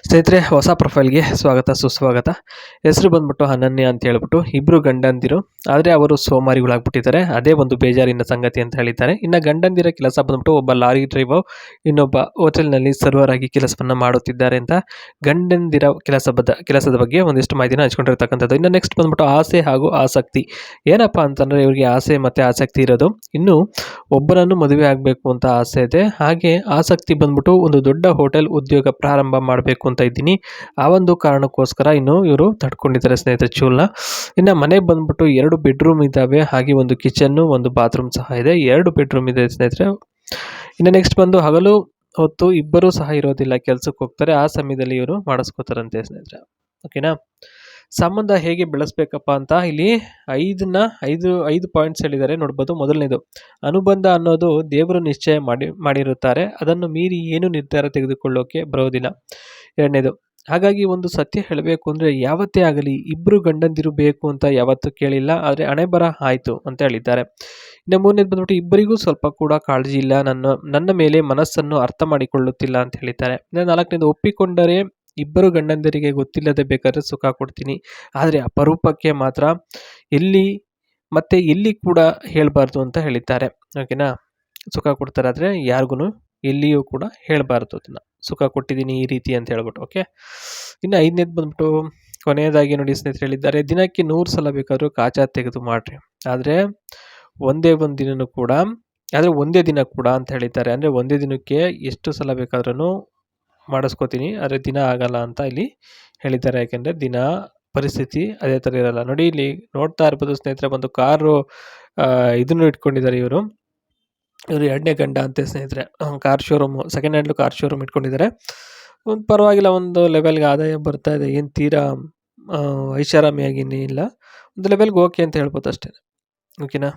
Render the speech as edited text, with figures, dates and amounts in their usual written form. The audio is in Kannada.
ಸ್ನೇಹಿತರೆ, ಹೊಸ ಪ್ರೊಫೈಲ್ಗೆ ಸ್ವಾಗತ ಸುಸ್ವಾಗತ. ಹೆಸರು ಬಂದ್ಬಿಟ್ಟು ಅನನ್ಯ ಅಂತ ಹೇಳ್ಬಿಟ್ಟು ಇಬ್ಬರು ಗಂಡಂದಿರು, ಆದರೆ ಅವರು ಸೋಮಾರಿಗಳಾಗ್ಬಿಟ್ಟಿದ್ದಾರೆ. ಅದೇ ಒಂದು ಬೇಜಾರಿನ ಸಂಗತಿ ಅಂತ ಹೇಳಿದ್ದಾರೆ. ಇನ್ನು ಗಂಡಂದಿರ ಕೆಲಸ ಬಂದ್ಬಿಟ್ಟು ಒಬ್ಬ ಲಾರಿ ಡ್ರೈವರ್, ಇನ್ನೊಬ್ಬ ಹೋಟೆಲ್ನಲ್ಲಿ ಸರ್ವರ್ ಆಗಿ ಕೆಲಸವನ್ನು ಮಾಡುತ್ತಿದ್ದಾರೆ ಅಂತ ಗಂಡಂದಿರ ಕೆಲಸದ ಬಗ್ಗೆ ಒಂದಿಷ್ಟು ಮಾಹಿತಿನ ಹಂಚ್ಕೊಂಡಿರ್ತಕ್ಕಂಥದ್ದು. ಇನ್ನು ನೆಕ್ಸ್ಟ್ ಬಂದ್ಬಿಟ್ಟು ಆಸೆ ಹಾಗೂ ಆಸಕ್ತಿ. ಏನಪ್ಪಾ ಅಂತಂದ್ರೆ ಇವರಿಗೆ ಆಸೆ ಮತ್ತೆ ಆಸಕ್ತಿ ಇರೋದು ಇನ್ನು ಒಬ್ಬರನ್ನು ಮದುವೆ ಆಗಬೇಕು ಅಂತ ಆಸೆ ಇದೆ. ಹಾಗೆ ಆಸಕ್ತಿ ಬಂದ್ಬಿಟ್ಟು ಒಂದು ದೊಡ್ಡ ಹೋಟೆಲ್ ಉದ್ಯೋಗ ಪ್ರಾರಂಭ ಮಾಡಬೇಕು ಅಂತ ಇದ್ದೀನಿ. ಆ ಒಂದು ಕಾರಣಕ್ಕೋಸ್ಕರ ಇನ್ನು ಇವರು ತಡ್ಕೊಂಡಿದ್ದಾರೆ ಸ್ನೇಹಿತರೆ ಚೂಲ್ನ. ಇನ್ನು ಮನೆ ಬಂದ್ಬಿಟ್ಟು 2 ಬೆಡ್ರೂಮ್ ಇದ್ದಾವೆ, ಹಾಗೆ ಒಂದು ಕಿಚನ್ನು ಒಂದು ಬಾತ್ರೂಮ್ ಸಹ ಇದೆ. 2 ಬೆಡ್ರೂಮ್ ಇದೆ ಸ್ನೇಹಿತರೆ. ಇನ್ನು ನೆಕ್ಸ್ಟ್ ಬಂದು ಹಗಲು ಹೊತ್ತು ಇಬ್ಬರೂ ಸಹ ಇರೋದಿಲ್ಲ, ಕೆಲ್ಸಕ್ಕೆ ಹೋಗ್ತಾರೆ. ಆ ಸಮಯದಲ್ಲಿ ಇವರು ಮಾಡಿಸ್ಕೋತಾರಂತೆ ಸ್ನೇಹಿತರೆ. ಓಕೆನಾ. ಸಂಬಂಧ ಹೇಗೆ ಬೆಳೆಸ್ಬೇಕಪ್ಪ ಅಂತ ಇಲ್ಲಿ ಐದು ಪಾಯಿಂಟ್ಸ್ ಹೇಳಿದ್ದಾರೆ ನೋಡ್ಬೋದು. ಮೊದಲನೇದು, ಅನುಬಂಧ ಅನ್ನೋದು ದೇವರು ನಿಶ್ಚಯ ಮಾಡಿರುತ್ತಾರೆ, ಅದನ್ನು ಮೀರಿ ಏನು ನಿರ್ಧಾರ ತೆಗೆದುಕೊಳ್ಳೋಕೆ ಬರೋದಿಲ್ಲ. ಎರಡನೇದು, ಹಾಗಾಗಿ ಒಂದು ಸತ್ಯ ಹೇಳಬೇಕು ಅಂದರೆ ಯಾವತ್ತೇ ಆಗಲಿ ಇಬ್ಬರು ಗಂಡಂದಿರು ಬೇಕು ಅಂತ ಯಾವತ್ತೂ ಕೇಳಿಲ್ಲ, ಆದರೆ ಹಣೆ ಬರ ಆಯಿತು ಅಂತ ಹೇಳಿದ್ದಾರೆ. ಇನ್ನು ಮೂರನೇದು ಬಂದ್ಬಿಟ್ಟು, ಇಬ್ಬರಿಗೂ ಸ್ವಲ್ಪ ಕೂಡ ಕಾಳಜಿ ಇಲ್ಲ, ನನ್ನ ಮೇಲೆ ಮನಸ್ಸನ್ನು ಅರ್ಥ ಮಾಡಿಕೊಳ್ಳುತ್ತಿಲ್ಲ ಅಂತ ಹೇಳಿದ್ದಾರೆ. ಇನ್ನು ನಾಲ್ಕನೇದು, ಒಪ್ಪಿಕೊಂಡರೆ ಇಬ್ಬರು ಗಂಡಂದಿರಿಗೆ ಗೊತ್ತಿಲ್ಲದೆ ಬೇಕಾದ್ರೆ ಸುಖ ಕೊಡ್ತೀನಿ, ಆದರೆ ಅಪರೂಪಕ್ಕೆ ಮಾತ್ರ ಎಲ್ಲಿ ಕೂಡ ಹೇಳಬಾರ್ದು ಅಂತ ಹೇಳಿದ್ದಾರೆ. ಓಕೆನಾ. ಸುಖ ಕೊಡ್ತಾರೆ ಆದರೆ ಯಾರಿಗೂ ಎಲ್ಲಿಯೂ ಕೂಡ ಹೇಳಬಾರ್ದು, ಅದನ್ನು ಸುಖ ಕೊಟ್ಟಿದ್ದೀನಿ ಈ ರೀತಿ ಅಂತ ಹೇಳ್ಬಿಟ್ಟು. ಓಕೆ. ಇನ್ನು ಐದನೇದು ಬಂದ್ಬಿಟ್ಟು ಕೊನೆಯದಾಗಿ ನೋಡಿ ಸ್ನೇಹಿತರೆ ಹೇಳಿದ್ದಾರೆ, ದಿನಕ್ಕೆ 100 ಸಲ ಬೇಕಾದರೂ ಕಾಚಾ ತೆಗೆದು ಮಾಡ್ರಿ, ಆದರೆ ಒಂದೇ ದಿನ ಕೂಡ ಅಂತ ಹೇಳಿದ್ದಾರೆ. ಅಂದರೆ ಒಂದೇ ದಿನಕ್ಕೆ ಎಷ್ಟು ಸಲ ಬೇಕಾದ್ರೂ ಮಾಡಿಸ್ಕೋತೀನಿ, ಆದರೆ ದಿನ ಆಗಲ್ಲ ಅಂತ ಇಲ್ಲಿ ಹೇಳಿದ್ದಾರೆ. ಯಾಕೆಂದರೆ ದಿನ ಪರಿಸ್ಥಿತಿ ಅದೇ ಥರ ಇರಲ್ಲ. ನೋಡಿ ಇಲ್ಲಿ ನೋಡ್ತಾ ಇರ್ಬೋದು ಸ್ನೇಹಿತರೆ, ಒಂದು ಕಾರು ಇದನ್ನು ಇಟ್ಕೊಂಡಿದ್ದಾರೆ ಇವರು 2ನೇ ಗಂಡ ಅಂತೆ ಸ್ನೇಹಿತರೆ. Car showroom, second ಹ್ಯಾಂಡ್ಲು car showroom ಇಟ್ಕೊಂಡಿದ್ದಾರೆ. ಒಂದು ಪರವಾಗಿಲ್ಲ, ಒಂದು ಲೆವೆಲ್ಗೆ ಆದಾಯ ಬರ್ತಾ ಇದೆ, ಏನು ತೀರಾ ಐಷಾರಾಮಿಯಾಗಿನೇ ಇಲ್ಲ, ಒಂದು ಲೆವೆಲ್ಗೆ ಓಕೆ ಅಂತ ಹೇಳ್ಬೋದು ಅಷ್ಟೇ. ಓಕೆನಾ.